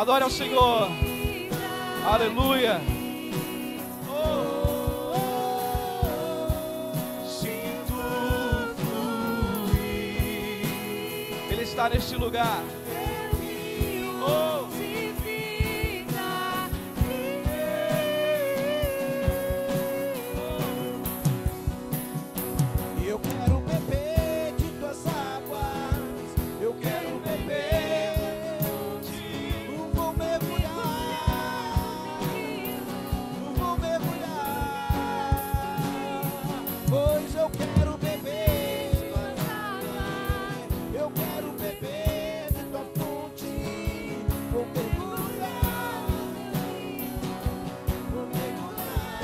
Adore ao Senhor. Aleluia. Sinto fluir. Ele está neste lugar. Oh. Eu quero beber de tuas águas. Eu quero beber. Eu vou mergulhar. Eu vou mergulhar. Pois eu quero beber de tuas águas. Eu quero beber de tua fonte. Vou mergulhar. Vou mergulhar.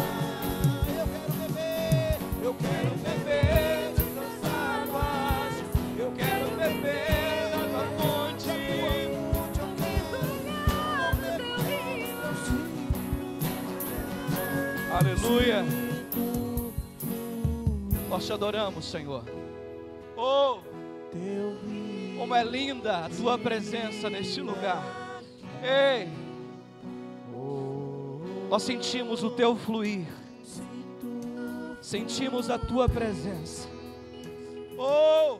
Eu quero beber. Eu quero beber de tuas águas. Eu quero beber da tua fonte. Eu quero mergulhar. Aleluia. Nós te adoramos, Senhor. Oh, como é linda a tua presença neste lugar. Ei, nós sentimos o teu fluir. Sentimos a tua presença. Oh,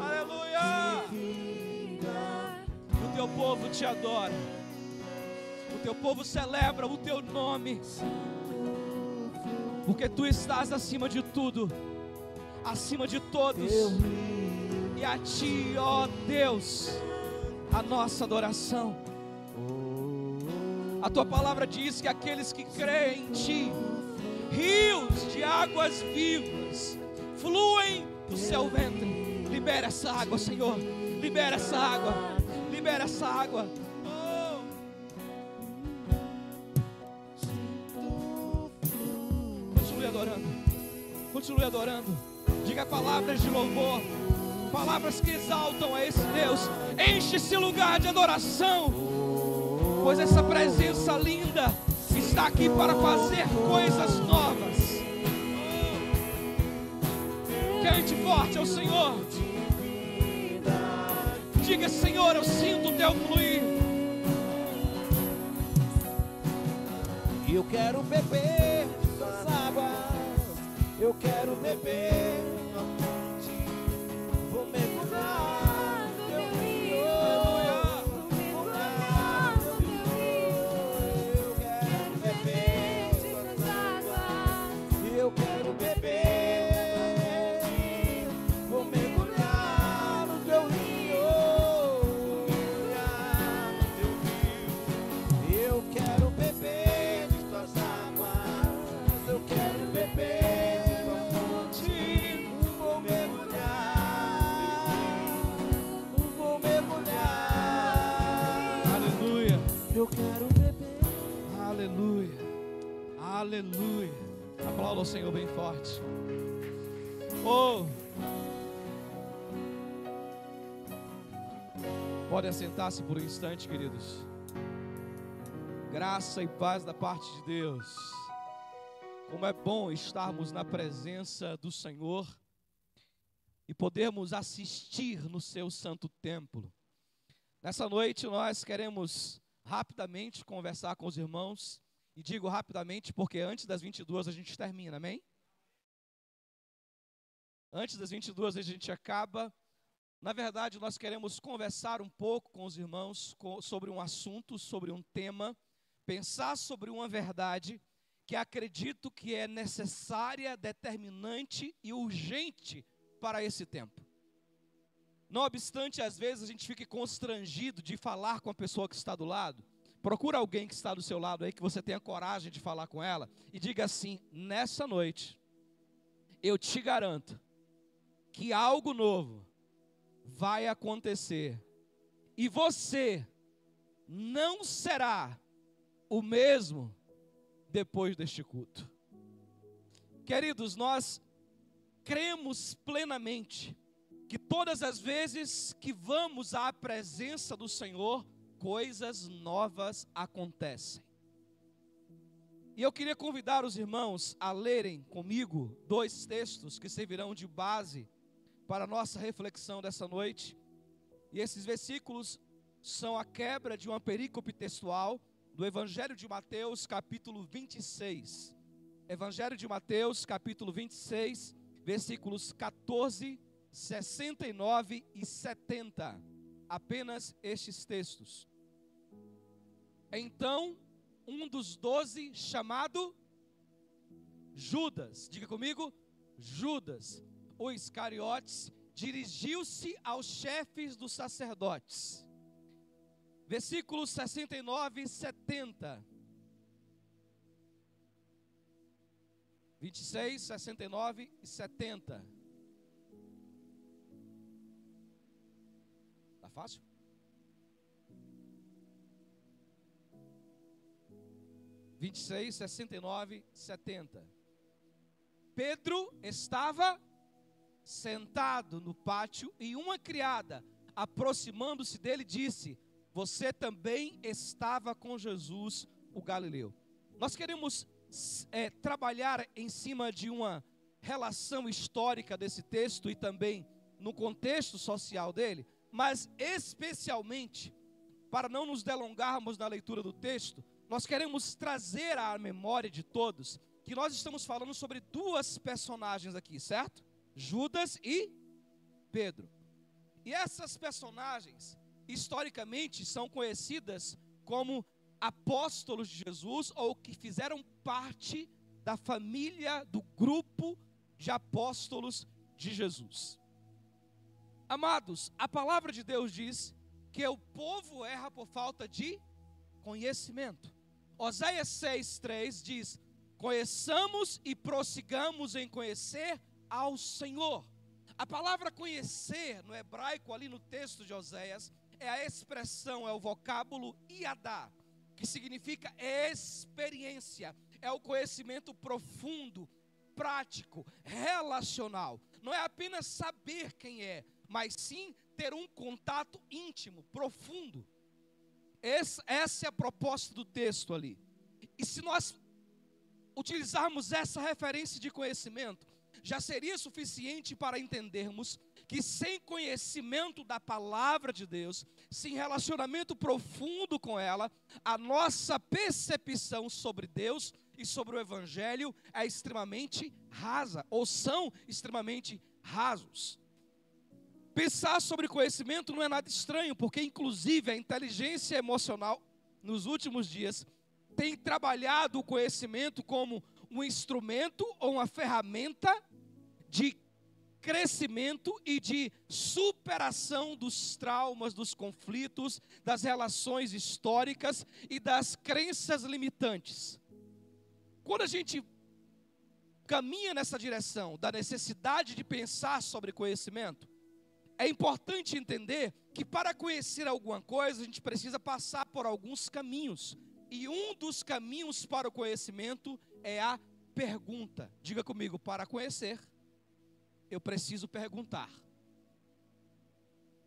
aleluia. O teu povo te adora. O teu povo celebra o teu nome. Porque tu estás acima de tudo, acima de todos. E a ti, ó Deus, a nossa adoração. A tua palavra diz que aqueles que creem em ti, rios de águas vivas fluem do seu ventre. Libera essa água, Senhor. Libera essa água. Libera essa água. Oh. Continue adorando. Continue adorando. Diga palavras de louvor, palavras que exaltam a esse Deus. Enche esse lugar de adoração, pois essa presença linda está aqui para fazer coisas novas. Cante forte ao Senhor. Diga: Senhor, eu sinto o teu fluir. Eu quero beber de tuas águas. Eu quero beber. Vou mergulhar no teu rio. Vou mergulhar no teu rio. Eu quero beber de tuas águas. Eu quero beber. Vou mergulhar no teu rio. Eu quero beber de tuas águas. Eu quero beber. Eu quero beber. Aleluia. Aleluia. Aplauda o Senhor bem forte. Oh. Pode assentar-se por um instante, queridos. Graça e paz da parte de Deus. Como é bom estarmos na presença do Senhor e podermos assistir no seu santo templo. Nessa noite nós queremos rapidamente conversar com os irmãos. E digo rapidamente porque antes das 22 a gente termina, amém? Antes das 22 a gente acaba. Na verdade, nós queremos conversar um pouco com os irmãos sobre um assunto, sobre um tema, pensar sobre uma verdade que acredito que é necessária, determinante e urgente para esse tempo. Não obstante, às vezes a gente fica constrangido de falar com a pessoa que está do lado. Procura alguém que está do seu lado aí, que você tenha coragem de falar com ela, e diga assim: nessa noite, eu te garanto que algo novo vai acontecer, e você não será o mesmo depois deste culto. Queridos, nós cremos plenamente que todas as vezes que vamos à presença do Senhor, coisas novas acontecem. E eu queria convidar os irmãos a lerem comigo 2 textos que servirão de base para a nossa reflexão dessa noite. E esses versículos são a quebra de uma perícope textual do Evangelho de Mateus, capítulo 26. Evangelho de Mateus, capítulo 26, versículos 14, 69 e 70. Apenas estes textos. Então, um dos 12, chamado Judas, diga comigo, Judas, o Iscariotes, dirigiu-se aos chefes dos sacerdotes. Versículos 69 e 70. 26, 69 e 70. Tá fácil? Vinte e seis, 69, 70. Pedro estava sentado no pátio e uma criada, aproximando-se dele, disse: você também estava com Jesus, o Galileu. Nós queremos trabalhar em cima de uma relação histórica desse texto e também no contexto social dele, mas especialmente, para não nos delongarmos na leitura do texto, nós queremos trazer à memória de todos que nós estamos falando sobre duas personagens aqui, certo? Judas e Pedro. E essas personagens, historicamente, são conhecidas como apóstolos de Jesus, ou que fizeram parte da família, do grupo de apóstolos de Jesus. Amados, a palavra de Deus diz que o povo erra por falta de conhecimento. Oséias 6:3 diz: conheçamos e prossigamos em conhecer ao Senhor. A palavra conhecer no hebraico, ali no texto de Oséias, é a expressão, é o vocábulo iadá, que significa experiência, é o conhecimento profundo, prático, relacional. Não é apenas saber quem é, mas sim ter um contato íntimo, profundo. Essa é a proposta do texto ali. E se nós utilizarmos essa referência de conhecimento, já seria suficiente para entendermos que sem conhecimento da palavra de Deus, sem relacionamento profundo com ela, a nossa percepção sobre Deus e sobre o Evangelho é extremamente rasa, ou são extremamente rasos. Pensar sobre conhecimento não é nada estranho, porque inclusive a inteligência emocional, nos últimos dias, tem trabalhado o conhecimento como um instrumento ou uma ferramenta de crescimento e de superação dos traumas, dos conflitos, das relações históricas e das crenças limitantes. Quando a gente caminha nessa direção da necessidade de pensar sobre conhecimento, é importante entender que para conhecer alguma coisa a gente precisa passar por alguns caminhos. E um dos caminhos para o conhecimento é a pergunta. Diga comigo, para conhecer, eu preciso perguntar.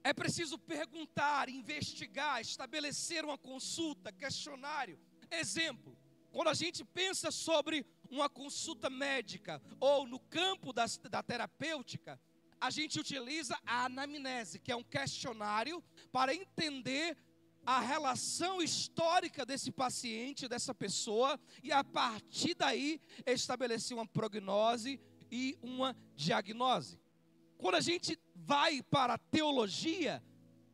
É preciso perguntar, investigar, estabelecer uma consulta, questionário. Exemplo, quando a gente pensa sobre uma consulta médica ou no campo da terapêutica, a gente utiliza a anamnese, que é um questionário para entender a relação histórica desse paciente, dessa pessoa, e a partir daí estabelecer uma prognose e uma diagnose. Quando a gente vai para a teologia,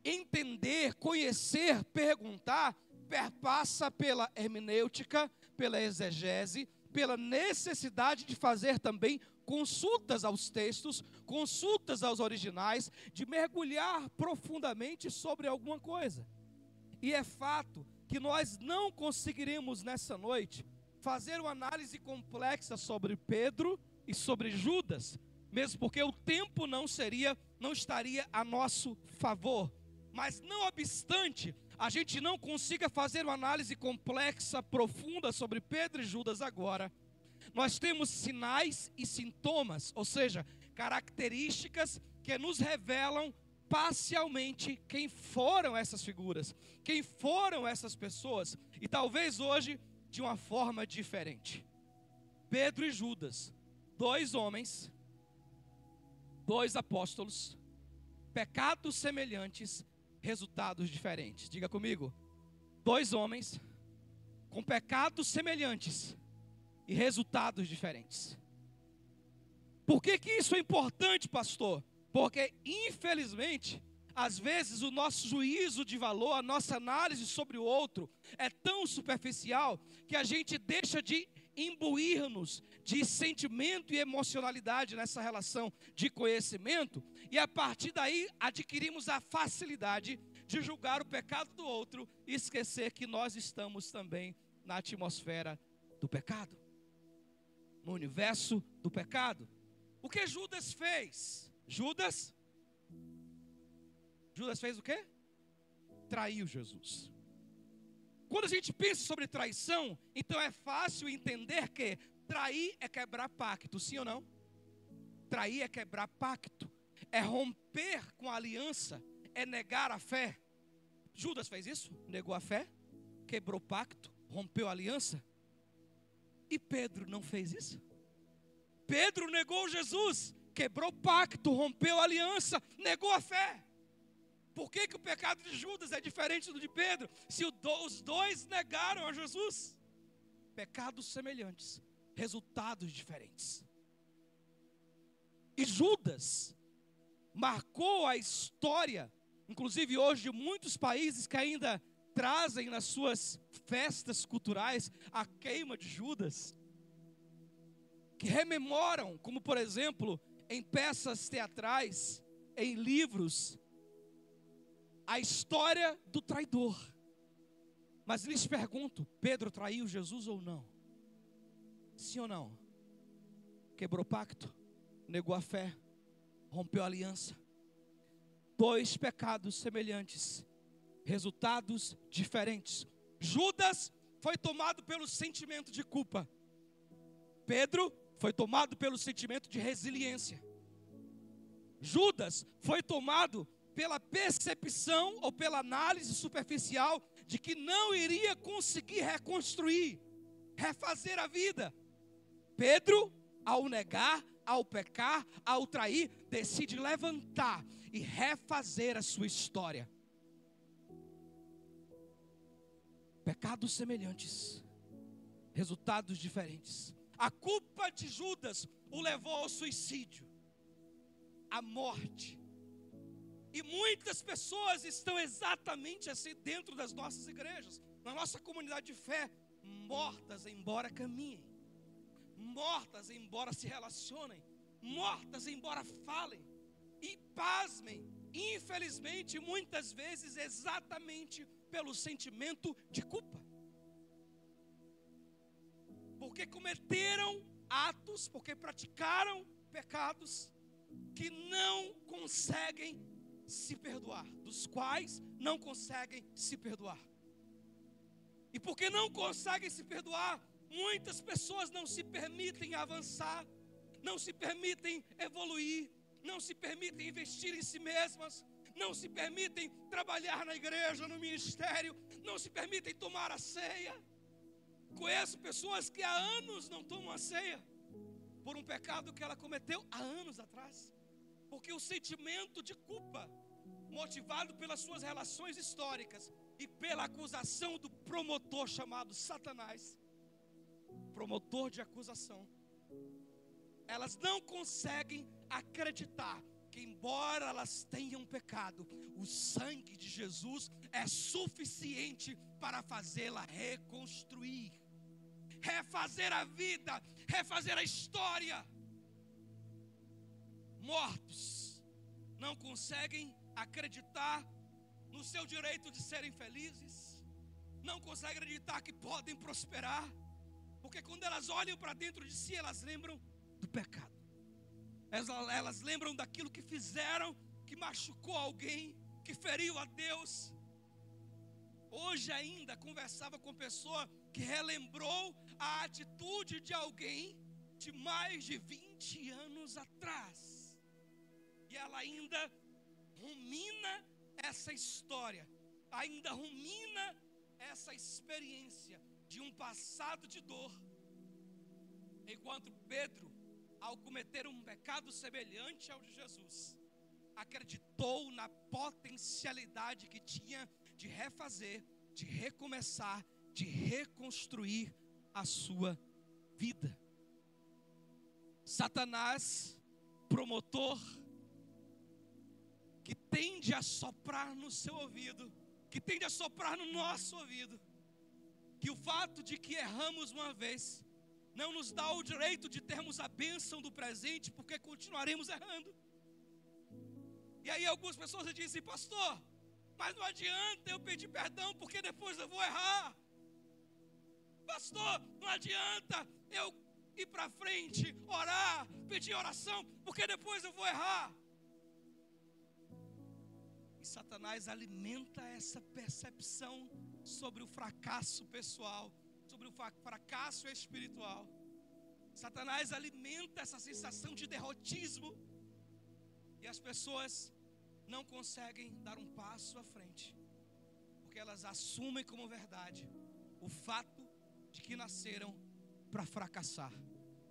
entender, conhecer, perguntar, perpassa pela hermenêutica, pela exegese, pela necessidade de fazer também consultas aos textos, consultas aos originais, de mergulhar profundamente sobre alguma coisa. E é fato que nós não conseguiremos nessa noite fazer uma análise complexa sobre Pedro e sobre Judas, mesmo porque o tempo não estaria a nosso favor. Mas não obstante, a gente não consiga fazer uma análise complexa, profunda sobre Pedro e Judas agora, nós temos sinais e sintomas, ou seja, características que nos revelam parcialmente quem foram essas figuras, quem foram essas pessoas, e talvez hoje de uma forma diferente. Pedro e Judas, dois homens, dois apóstolos, pecados semelhantes, resultados diferentes. Diga comigo: 2 homens com pecados semelhantes e resultados diferentes. Por que isso é importante, pastor? Porque, infelizmente, às vezes o nosso juízo de valor, a nossa análise sobre o outro é tão superficial que a gente deixa de imbuir-nos de sentimento e emocionalidade nessa relação de conhecimento, e a partir daí adquirimos a facilidade de julgar o pecado do outro e esquecer que nós estamos também na atmosfera do pecado, no universo do pecado. O que Judas fez? Judas fez o quê? Traiu Jesus. Quando a gente pensa sobre traição, então é fácil entender que trair é quebrar pacto, sim ou não? Trair é quebrar pacto, é romper com a aliança, é negar a fé. Judas fez isso, negou a fé, quebrou pacto, rompeu a aliança. E Pedro não fez isso? Pedro negou Jesus, quebrou pacto, rompeu a aliança, negou a fé. Por que o pecado de Judas é diferente do de Pedro? Se os dois negaram a Jesus. Pecados semelhantes, resultados diferentes. E Judas marcou a história, inclusive hoje, de muitos países que ainda trazem nas suas festas culturais a queima de Judas, que rememoram, como por exemplo, em peças teatrais, em livros, a história do traidor. Mas lhes pergunto: Pedro traiu Jesus ou não? Sim ou não? Quebrou pacto, negou a fé, rompeu a aliança. 2 pecados semelhantes, resultados diferentes. Judas foi tomado pelo sentimento de culpa. Pedro foi tomado pelo sentimento de resiliência. Judas foi tomado pela percepção ou pela análise superficial de que não iria conseguir reconstruir, refazer a vida. Pedro, ao negar, ao pecar, ao trair, decide levantar e refazer a sua história. Pecados semelhantes, resultados diferentes. A culpa de Judas o levou ao suicídio, à morte. E muitas pessoas estão exatamente assim dentro das nossas igrejas, na nossa comunidade de fé, mortas embora caminhem, mortas embora se relacionem, mortas embora falem. E pasmem, infelizmente, muitas vezes exatamente pelo sentimento de culpa. Porque cometeram atos, porque praticaram pecados que não conseguem se perdoar, dos quais não conseguem se perdoar. E porque não conseguem se perdoar, muitas pessoas não se permitem avançar, não se permitem evoluir, não se permitem investir em si mesmas, não se permitem trabalhar na igreja, no ministério, não se permitem tomar a ceia. Conheço pessoas que há anos não tomam a ceia, por um pecado que ela cometeu há anos atrás. Porque o sentimento de culpa, motivado pelas suas relações históricas e pela acusação do promotor chamado Satanás, promotor de acusação, elas não conseguem acreditar que, embora elas tenham pecado, o sangue de Jesus é suficiente para fazê-la reconstruir, refazer a vida, refazer a história. Mortos não conseguem acreditar no seu direito de serem felizes, não conseguem acreditar que podem prosperar, porque quando elas olham para dentro de si, elas lembram do pecado, elas lembram daquilo que fizeram, que machucou alguém, que feriu a Deus. Hoje ainda conversava com pessoa que relembrou a atitude de alguém de mais de 20 anos atrás, e ela ainda rumina essa história, ainda rumina essa experiência de um passado de dor. Enquanto Pedro, ao cometer um pecado semelhante ao de Jesus, acreditou na potencialidade que tinha de refazer, de recomeçar, de reconstruir a sua vida. Satanás, promotor, que tende a soprar no seu ouvido, que tende a soprar no nosso ouvido, que o fato de que erramos uma vez não nos dá o direito de termos a bênção do presente, porque continuaremos errando. E aí algumas pessoas dizem: pastor, mas não adianta eu pedir perdão, porque depois eu vou errar. Pastor, não adianta eu ir para frente, orar, pedir oração, porque depois eu vou errar. E Satanás alimenta essa percepção sobre o fracasso pessoal, sobre o fracasso espiritual. Satanás alimenta essa sensação de derrotismo, e as pessoas não conseguem dar um passo à frente, porque elas assumem como verdade o fato de que nasceram para fracassar.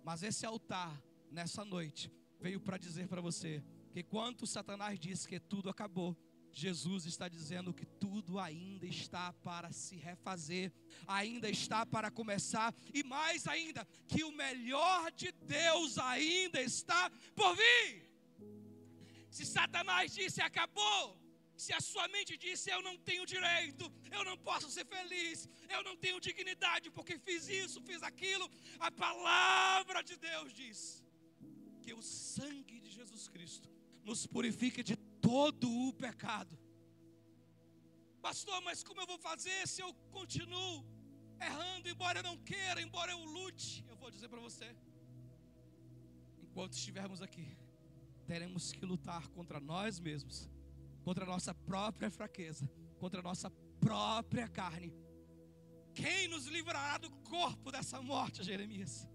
Mas esse altar, nessa noite, veio para dizer para você que quando Satanás disse que tudo acabou, Jesus está dizendo que tudo ainda está para se refazer, ainda está para começar, e mais ainda, que o melhor de Deus ainda está por vir. Se Satanás disse acabou, se a sua mente disse eu não tenho direito, eu não posso ser feliz, eu não tenho dignidade porque fiz isso, fiz aquilo, a palavra de Deus diz que o sangue de Jesus Cristo nos purifica de todo o pecado. Pastor, mas como eu vou fazer se eu continuo errando, embora eu não queira, embora eu lute? Eu vou dizer para você, enquanto estivermos aqui, teremos que lutar contra nós mesmos, contra a nossa própria fraqueza, contra a nossa própria carne. Quem nos livrará do corpo dessa morte, Jeremias?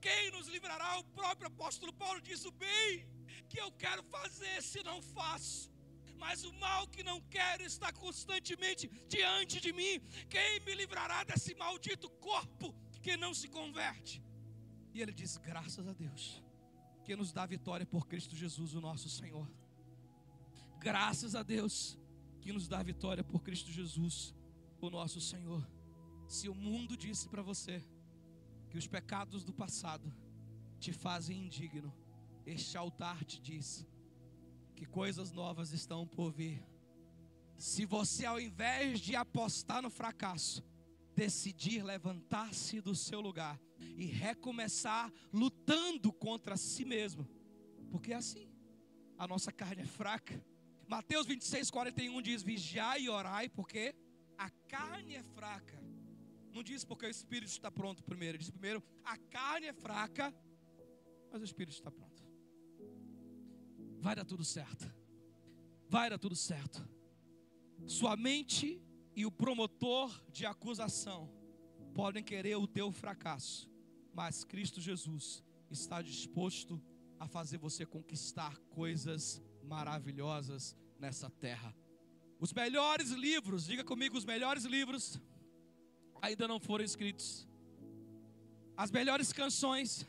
Quem nos livrará? O próprio apóstolo Paulo diz: o bem que eu quero fazer, se não faço, mas o mal que não quero está constantemente diante de mim. Quem me livrará desse maldito corpo que não se converte? E ele diz: graças a Deus, que nos dá a vitória por Cristo Jesus, o nosso Senhor. Graças a Deus, que nos dá a vitória por Cristo Jesus, o nosso Senhor. Se o mundo disse para você que os pecados do passado te fazem indigno, este altar te diz que coisas novas estão por vir. Se você, ao invés de apostar no fracasso, decidir levantar-se do seu lugar e recomeçar lutando contra si mesmo, porque é assim, a nossa carne é fraca. Mateus 26:41 diz: vigiai e orai, porque a carne é fraca. Não diz porque o espírito está pronto primeiro, diz primeiro a carne é fraca, mas o espírito está pronto. Vai dar tudo certo, vai dar tudo certo. Sua mente e o promotor de acusação podem querer o teu fracasso, mas Cristo Jesus está disposto a fazer você conquistar coisas maravilhosas nessa terra. Os melhores livros, diga comigo, os melhores livros ainda não foram escritos. As melhores canções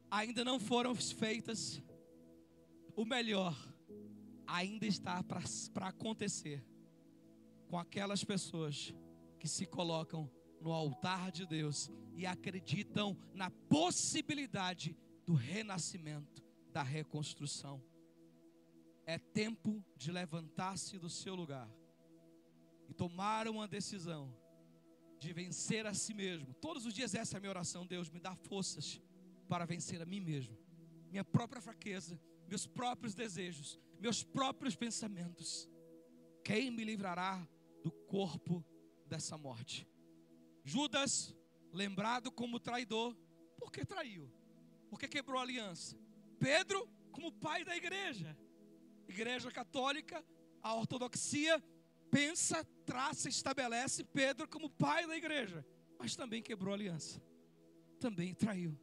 ainda não foram feitas. O melhor ainda está para acontecer com aquelas pessoas que se colocam no altar de Deus e acreditam na possibilidade do renascimento, da reconstrução. É tempo de levantar-se do seu lugar e tomar uma decisão de vencer a si mesmo. Todos os dias essa é a minha oração: Deus, me dá forças para vencer a mim mesmo, minha própria fraqueza, meus próprios desejos, meus próprios pensamentos. Quem me livrará do corpo dessa morte? Judas, lembrado como traidor, por que traiu? Porque quebrou a aliança. Pedro, como pai da igreja católica, a ortodoxia pensa, traça, estabelece Pedro como pai da igreja, mas também quebrou a aliança, também traiu.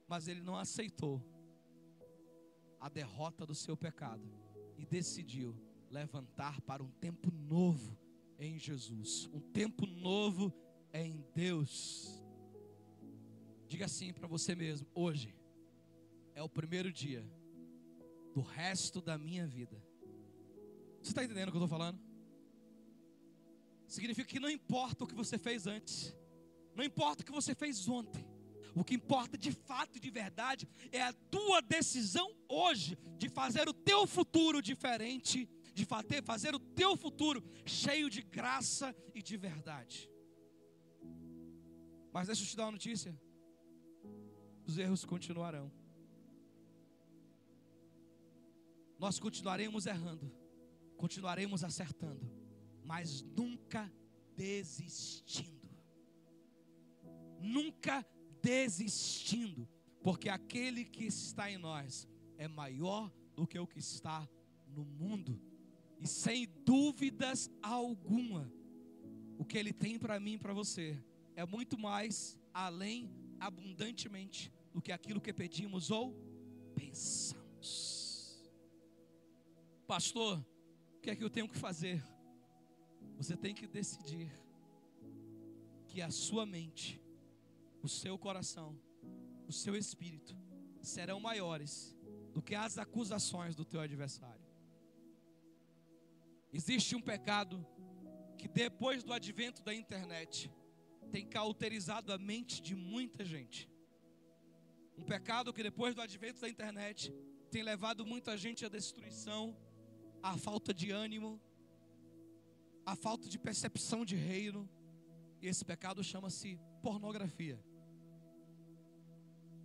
Mas ele não aceitou a derrota do seu pecado e decidiu levantar para um tempo novo em Jesus, um tempo novo em Deus. Diga assim para você mesmo: hoje é o primeiro dia do resto da minha vida. Você está entendendo o que eu estou falando? Significa que não importa o que você fez antes, não importa o que você fez ontem, o que importa de fato e de verdade é a tua decisão hoje de fazer o teu futuro diferente, de fazer o teu futuro cheio de graça e de verdade. Mas deixa eu te dar uma notícia: os erros continuarão. Nós continuaremos errando, continuaremos acertando, mas nunca desistindo. Nunca desistindo, porque aquele que está em nós é maior do que o que está no mundo. E sem dúvidas alguma, o que Ele tem para mim e para você é muito mais, além, abundantemente, do que aquilo que pedimos ou pensamos. Pastor, o que é que eu tenho que fazer? Você tem que decidir que a sua mente, o seu coração, o seu espírito serão maiores do que as acusações do teu adversário. Existe um pecado que depois do advento da internet tem cauterizado a mente de muita gente. Um pecado que depois do advento da internet tem levado muita gente à destruição, à falta de ânimo, à falta de percepção de reino. E esse pecado chama-se pornografia.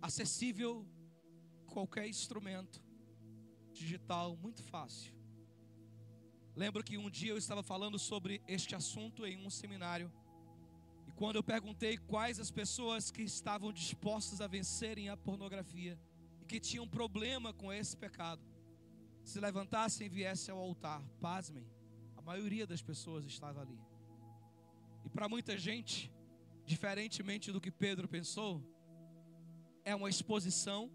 Acessível a qualquer instrumento digital, muito fácil. Lembro que um dia eu estava falando sobre este assunto em um seminário. E quando eu perguntei quais as pessoas que estavam dispostas a vencerem a pornografia e que tinham problema com esse pecado, se levantassem e viessem ao altar, pasmem, a maioria das pessoas estava ali. E para muita gente, diferentemente do que Pedro pensou, é uma exposição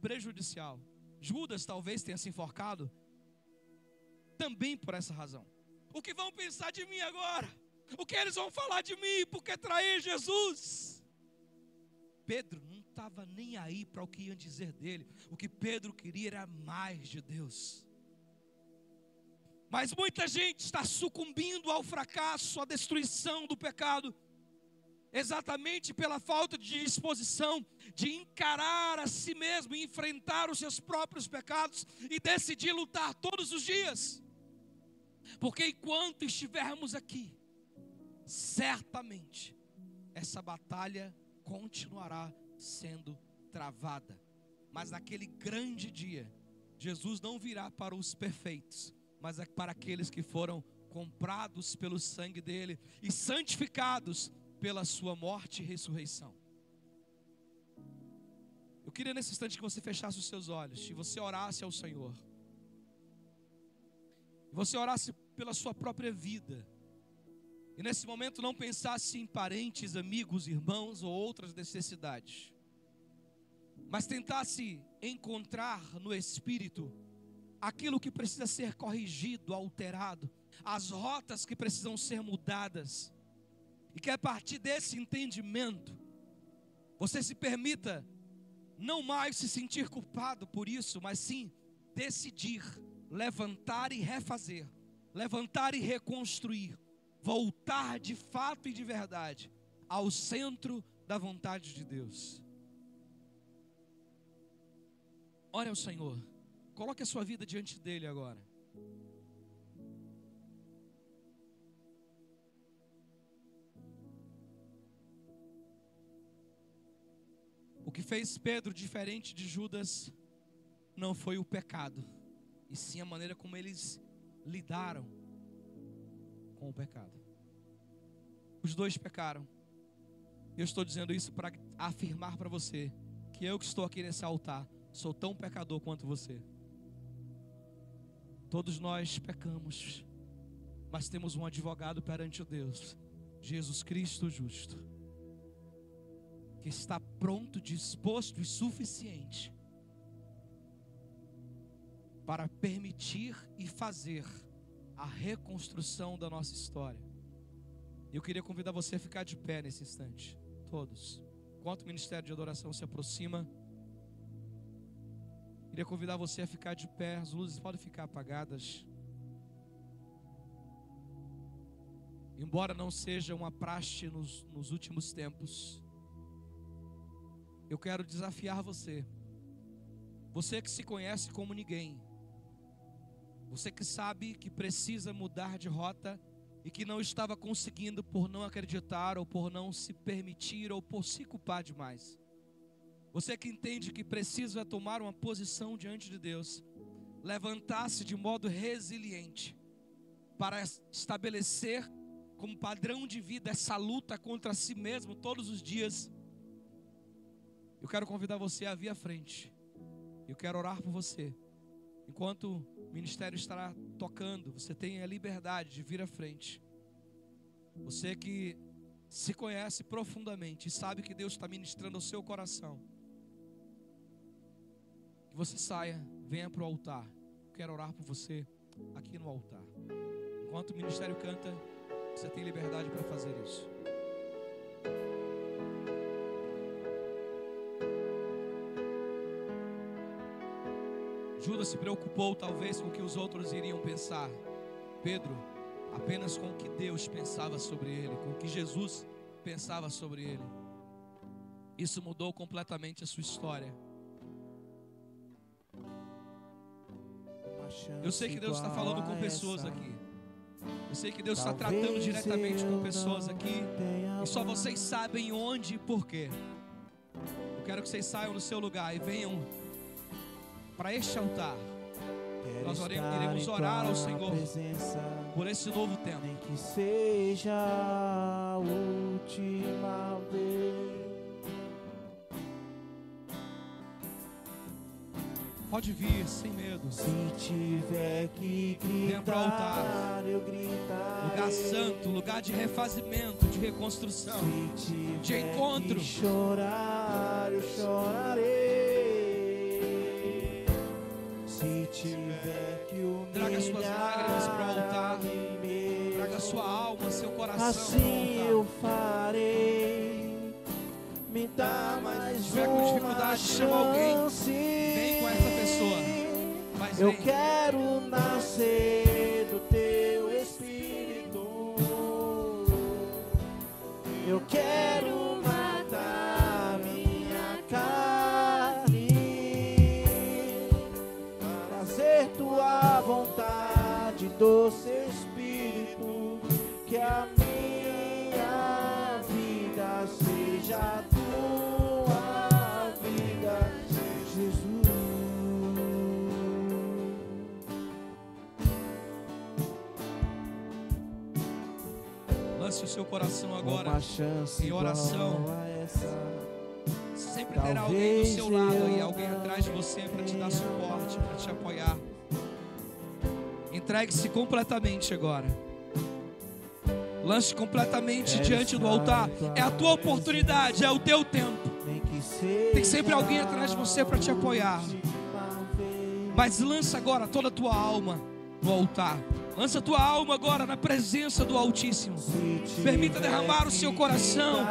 prejudicial. Judas talvez tenha se enforcado também por essa razão. O que vão pensar de mim agora? O que eles vão falar de mim porque traí Jesus? Pedro não estava nem aí para o que iam dizer dele. O que Pedro queria era mais de Deus. Mas muita gente está sucumbindo ao fracasso, à destruição do pecado, exatamente pela falta de disposição de encarar a si mesmo, enfrentar os seus próprios pecados e decidir lutar todos os dias. Porque enquanto estivermos aqui, certamente essa batalha continuará sendo travada. Mas naquele grande dia, Jesus não virá para os perfeitos, mas é para aqueles que foram comprados pelo sangue dele e santificados pela sua morte e ressurreição. Eu queria nesse instante que você fechasse os seus olhos e você orasse ao Senhor. Você orasse pela sua própria vida. E nesse momento não pensasse em parentes, amigos, irmãos ou outras necessidades. Mas tentasse encontrar no Espírito aquilo que precisa ser corrigido, alterado, as rotas que precisam ser mudadas. E que a partir desse entendimento, você se permita não mais se sentir culpado por isso, mas sim decidir levantar e refazer, levantar e reconstruir, voltar de fato e de verdade ao centro da vontade de Deus. Ore ao Senhor, coloque a sua vida diante dele agora. O que fez Pedro diferente de Judas não foi o pecado, e sim a maneira como eles lidaram com o pecado. Os dois pecaram. Eu estou dizendo isso para afirmar para você que eu que estou aqui nesse altar sou tão pecador quanto você. Todos nós pecamos, mas temos um advogado perante o Deus, Jesus Cristo justo, que está pronto, disposto e suficiente para permitir e fazer a reconstrução da nossa história. Eu queria convidar você a ficar de pé nesse instante, todos. Enquanto o ministério de adoração se aproxima, Queria convidar você a ficar de pé. As luzes podem ficar apagadas. Embora não seja uma praxe nos últimos tempos, eu quero desafiar você. Você que se conhece como ninguém. Você que sabe que precisa mudar de rota e que não estava conseguindo por não acreditar, ou por não se permitir, ou por se culpar demais. Você que entende que precisa tomar uma posição diante de Deus, levantar-se de modo resiliente para estabelecer como padrão de vida essa luta contra si mesmo todos os dias. Eu quero convidar você a vir à frente. Eu quero orar por você. Enquanto o ministério estará tocando, você tem a liberdade de vir à frente. Você que se conhece profundamente e sabe que Deus está ministrando ao seu coração, que você saia, venha para o altar. Eu quero orar por você aqui no altar. Enquanto o ministério canta, você tem liberdade para fazer isso. Judas se preocupou talvez com o que os outros iriam pensar. Pedro, apenas com o que Deus pensava sobre ele, com o que Jesus pensava sobre ele. Isso mudou completamente a sua história. Eu sei que Deus está falando com pessoas aqui. Eu sei que Deus está tratando diretamente com pessoas aqui. E só vocês sabem onde e porquê. Eu quero que vocês saiam do seu lugar e venham para este altar. Nós iremos orar ao Senhor por esse novo tempo. Nem que seja a última vez. Pode vir sem medo. Se tiver que Venha para o altar. gritar, eu gritarei. Lugar santo, lugar de refazimento, de reconstrução, Se tiver de encontro. que chorar, eu chorarei. Se tiver que humilhar, Traga suas lágrimas para o altar. Traga sua alma, seu coração assim para o eu altar. farei. Me dá mais Se tiver com uma dificuldade de chamar alguém, chance. vem com essa pessoa. Mas Eu vem. quero nascer do teu espírito. Eu quero matar minha carne, fazer tua vontade, doce espírito, que a minha vida seja a tua vida, Jesus. Lance o seu coração agora Uma chance em oração. igual a essa. Sempre terá alguém do seu lado e alguém atrás de você para te dar suporte, para te apoiar. Entregue-se completamente agora. Lance completamente diante do altar. É a tua oportunidade, é o teu tempo. Tem sempre alguém atrás de você para te apoiar. Mas lança agora toda a tua alma no altar. Lança a tua alma agora na presença do Altíssimo. Permita derramar o seu coração.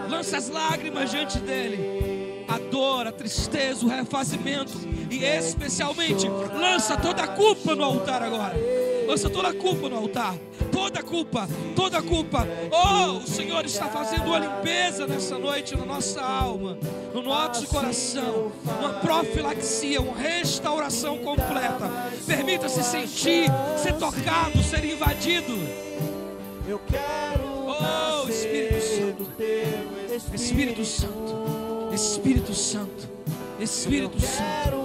Lança as lágrimas diante dele. A dor, a tristeza, o refazimento. E especialmente, lança toda a culpa no altar agora. Lança toda a culpa no altar. Toda a culpa, toda a culpa. Oh, o Senhor está fazendo uma limpeza nessa noite na nossa alma, no nosso coração. Uma profilaxia, uma restauração completa. Permita-se sentir, ser tocado, ser invadido. Eu quero Oh, Espírito Santo, Espírito Santo, Espírito Santo, Espírito Santo.